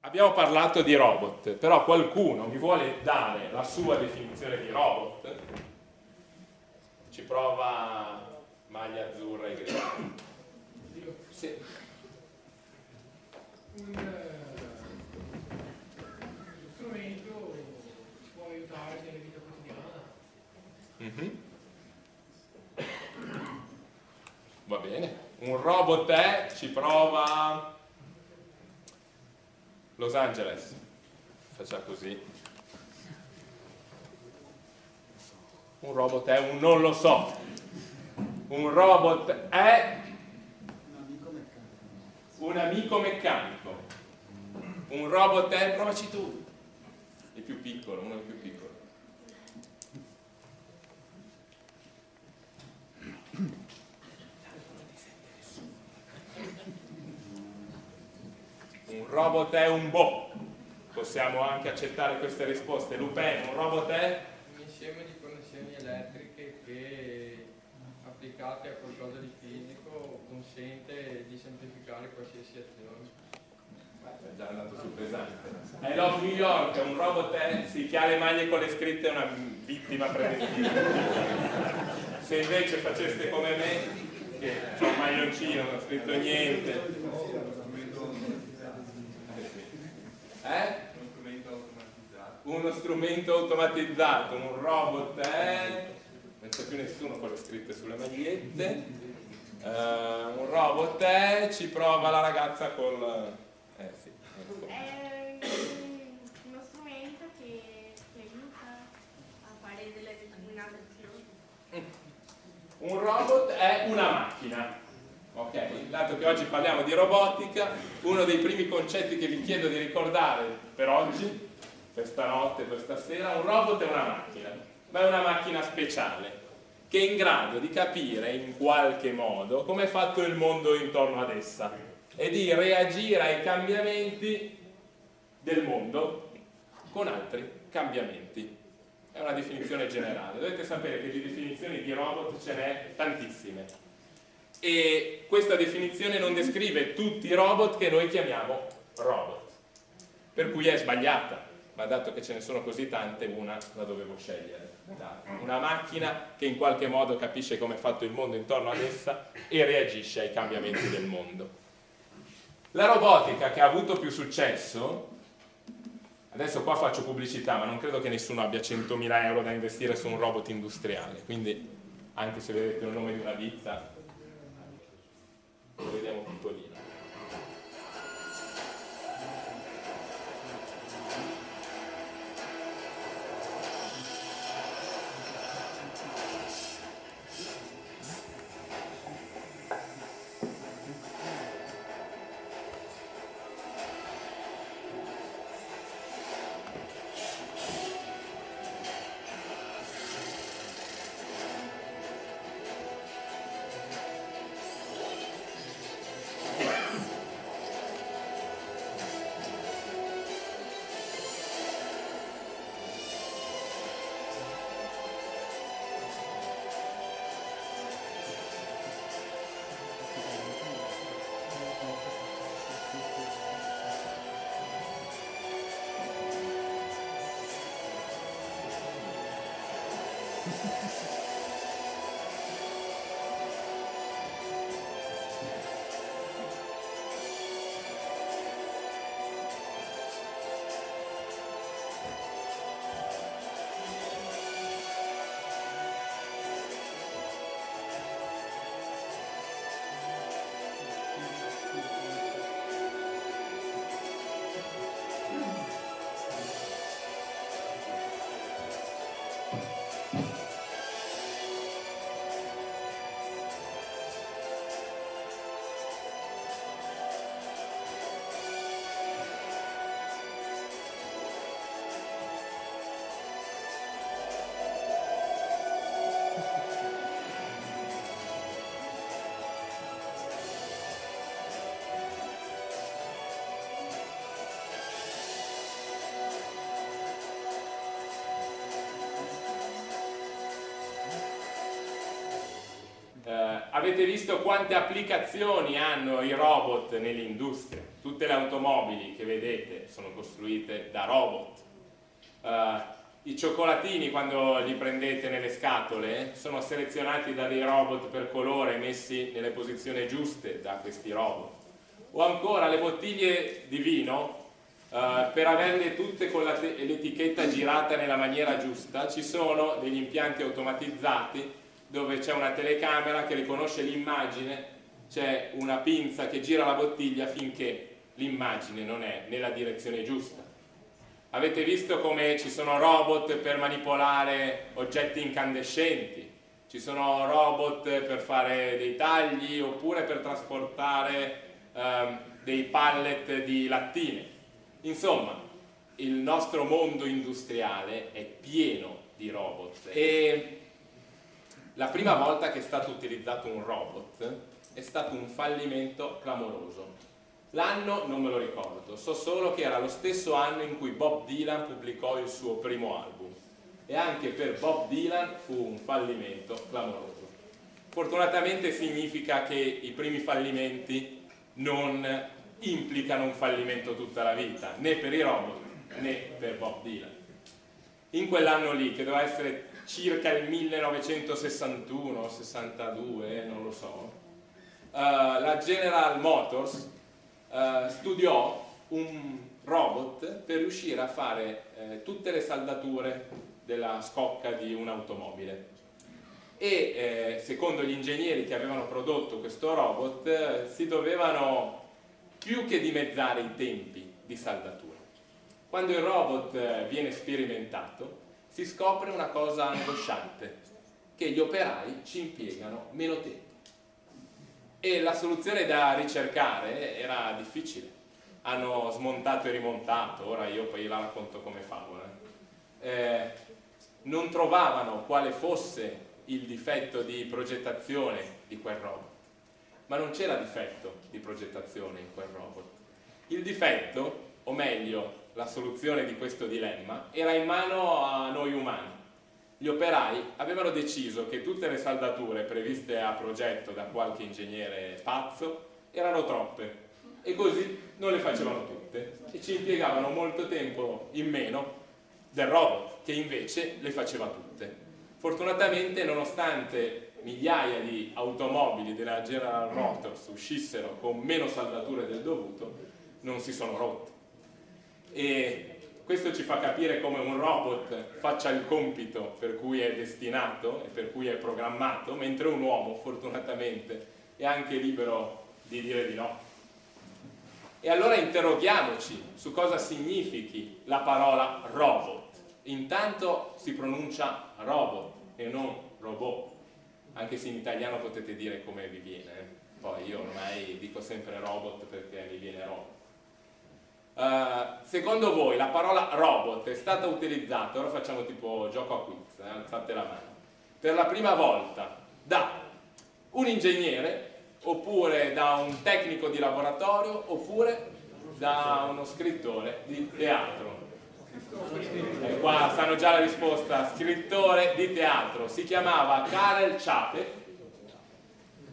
Abbiamo parlato di robot, però qualcuno mi vuole dare la sua definizione di robot? Ci prova maglia azzurra e grigia. Sì. Un strumento ci può aiutare nella vita quotidiana. Va bene. Un robot è, ci prova Los Angeles. Faccia così. Un robot è un non lo so. Un robot è un amico meccanico. Un robot è, provaci tu. Il più piccolo, uno dei più piccoli. Un robot è un boh. Possiamo anche accettare queste risposte. Lupin, un robot è? Un insieme di connessioni elettriche che, applicate a qualcosa di fisico, consente di semplificare qualsiasi azione. È già andato sul pesante. I Love New York, un robot è? Sì, chi ha le maglie con le scritte è una vittima predestinata. Se invece faceste come me, che ho un maglioncino, non ho scritto niente. Uno strumento automatizzato, un robot è? Non c'è più nessuno con le scritte sulle magliette. Un robot è? Ci prova la ragazza col... sì. È uno strumento che aiuta a fare delle determinate azioni. Un robot è una macchina. Ok, dato che oggi parliamo di robotica, uno dei primi concetti che vi chiedo di ricordare per oggi, per stanotte, per stasera, un robot è una macchina, ma è una macchina speciale, che è in grado di capire in qualche modo come è fatto il mondo intorno ad essa e di reagire ai cambiamenti del mondo con altri cambiamenti. È una definizione generale. Dovete sapere che di definizioni di robot ce n'è tantissime. E questa definizione non descrive tutti i robot che noi chiamiamo robot, per cui è sbagliata, ma dato che ce ne sono così tante, una la dovevo scegliere. Una macchina che in qualche modo capisce come è fatto il mondo intorno ad essa e reagisce ai cambiamenti del mondo. La robotica che ha avuto più successo, adesso qua faccio pubblicità, ma non credo che nessuno abbia 100.000 euro da investire su un robot industriale, quindi anche se vedete il nome di una ditta, lo vediamo piccolino. Avete visto quante applicazioni hanno i robot nell'industria? tutte le automobili che vedete sono costruite da robot. I cioccolatini, quando li prendete nelle scatole, sono selezionati da dei robot per colore, messi nelle posizioni giuste da questi robot. O ancora le bottiglie di vino, per averle tutte con l'etichetta girata nella maniera giusta, ci sono degli impianti automatizzati dove c'è una telecamera che riconosce l'immagine, c'è una pinza che gira la bottiglia finché l'immagine non è nella direzione giusta. Avete visto come ci sono robot per manipolare oggetti incandescenti, ci sono robot per fare dei tagli oppure per trasportare dei pallet di lattine. Insomma, il nostro mondo industriale è pieno di robot e la prima volta che è stato utilizzato un robot è stato un fallimento clamoroso. L'anno non me lo ricordo, so solo che era lo stesso anno in cui Bob Dylan pubblicò il suo primo album e anche per Bob Dylan fu un fallimento clamoroso. Fortunatamente significa che i primi fallimenti non implicano un fallimento tutta la vita, né per i robot né per Bob Dylan. In quell'anno lì, che doveva essere circa il 1961, 62, non lo so, la General Motors studiò un robot per riuscire a fare tutte le saldature della scocca di un'automobile e secondo gli ingegneri che avevano prodotto questo robot si dovevano più che dimezzare i tempi di saldatura. Quando il robot viene sperimentato si scopre una cosa angosciante, che gli operai ci impiegano meno tempo. E la soluzione da ricercare era difficile. Hanno smontato e rimontato, ora io poi la racconto come favola. Non trovavano quale fosse il difetto di progettazione di quel robot. Ma non c'era difetto di progettazione in quel robot. Il difetto, o meglio, la soluzione di questo dilemma, era in mano a noi umani. Gli operai avevano deciso che tutte le saldature previste a progetto da qualche ingegnere pazzo erano troppe e così non le facevano tutte e ci impiegavano molto tempo in meno del robot che invece le faceva tutte. Fortunatamente, nonostante migliaia di automobili della General Motors uscissero con meno saldature del dovuto, non si sono rotte. E questo ci fa capire come un robot faccia il compito per cui è destinato e per cui è programmato, mentre un uomo, fortunatamente, è anche libero di dire di no. E allora interroghiamoci su cosa significhi la parola robot. Intanto si pronuncia robot e non robot, anche se in italiano potete dire come vi viene. Poi io ormai dico sempre robot perché mi viene robot. Secondo voi la parola robot è stata utilizzata, ora facciamo tipo gioco a quiz, alzate la mano, per la prima volta da un ingegnere, oppure da un tecnico di laboratorio, oppure da uno scrittore di teatro? Qua sanno già la risposta, scrittore di teatro, si chiamava Karel Čapek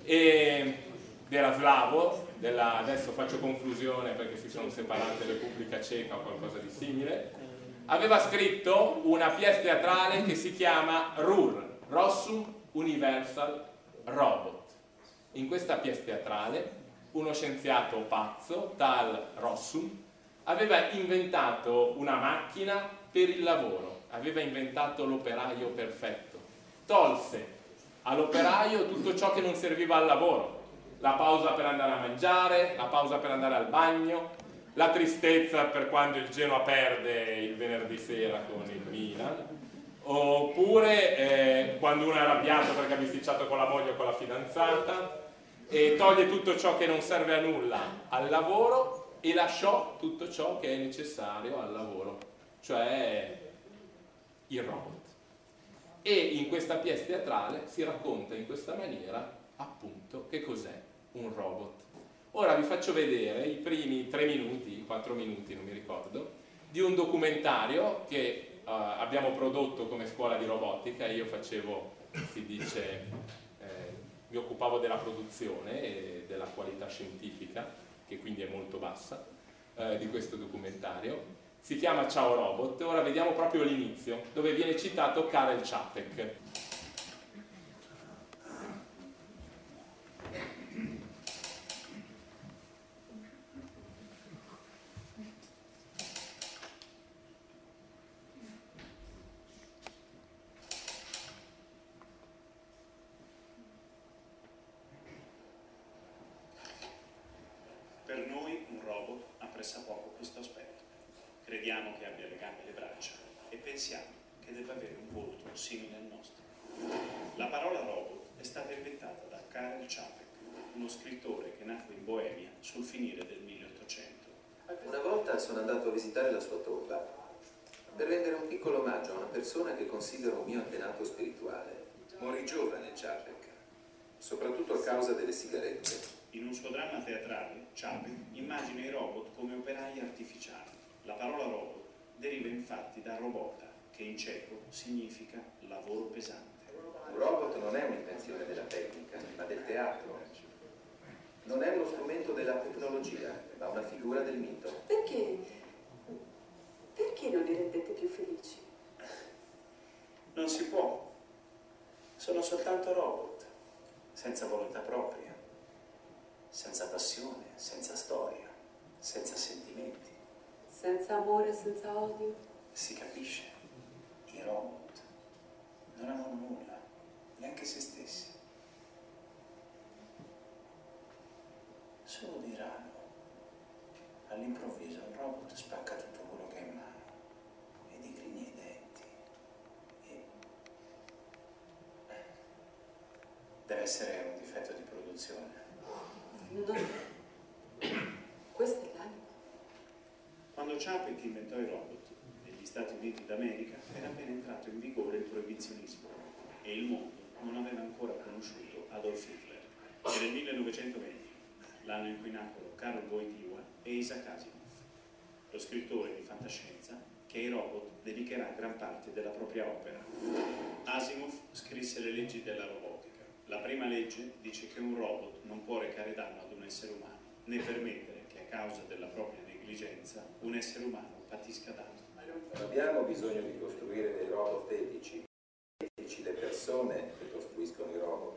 ed era slavo. Adesso faccio confusione perché si sono separate Repubblica Ceca o qualcosa di simile. Aveva scritto una pièce teatrale che si chiama RUR, Rossum Universal Robot. In questa pièce teatrale uno scienziato pazzo, tal Rossum, aveva inventato una macchina per il lavoro, aveva inventato l'operaio perfetto. Tolse all'operaio tutto ciò che non serviva al lavoro. La pausa per andare a mangiare, la pausa per andare al bagno, la tristezza per quando il Genoa perde il venerdì sera con il Milan, oppure quando uno è arrabbiato perché ha bisticciato con la moglie o con la fidanzata, e toglie tutto ciò che non serve a nulla al lavoro e lasciò tutto ciò che è necessario al lavoro, cioè il robot. E in questa pièce teatrale si racconta in questa maniera appunto che cos'è un robot. Ora vi faccio vedere i primi 3 minuti, 4 minuti non mi ricordo, di un documentario che abbiamo prodotto come scuola di robotica. Io facevo, si dice, mi occupavo della produzione e della qualità scientifica che quindi è molto bassa, di questo documentario. Si chiama Ciao Robot. Ora vediamo proprio l'inizio, dove viene citato Karel Čapek. Per noi un robot ha pressappoco questo aspetto. Crediamo che abbia le gambe e le braccia e pensiamo che debba avere un volto simile al nostro. La parola robot è stata inventata da Karel Čapek, uno scrittore che nacque in Boemia sul finire del 1800. Una volta sono andato a visitare la sua tomba per rendere un piccolo omaggio a una persona che considero un mio antenato spirituale. Morì giovane Čapek, soprattutto a causa delle sigarette. In un suo dramma teatrale, Čapek immagina i robot come operai artificiali. La parola robot deriva infatti da robota, che in ceco significa lavoro pesante. Un robot non è un'invenzione della tecnica, ma del teatro. Non è uno strumento della tecnologia, ma una figura del mito. Perché? Perché non li rendete più felici? Non si può. Sono soltanto robot, senza volontà propria, senza passione, senza storia, senza sentimenti. Senza amore, senza odio? Si capisce, i robot non amano nulla, neanche se stessi. Solo di rado, all'improvviso, un robot spacca tutto quello che ha in mano e digrigna i denti. Deve essere un difetto di produzione. No. Questa è l'anima. Quando Čapek inventò i robot negli Stati Uniti d'America era appena entrato in vigore il proibizionismo e il mondo non aveva ancora conosciuto Adolf Hitler. Era il 1920, l'anno in cui nacquero Carl Wojtyła e Isaac Asimov, lo scrittore di fantascienza che ai robot dedicherà gran parte della propria opera. Asimov scrisse le leggi della robotica. La prima legge dice che un robot non può recare danno ad un essere umano, né permettere che a causa della propria negligenza un essere umano patisca danno. Non abbiamo bisogno di costruire dei robot etici. Etici le persone che costruiscono i robot.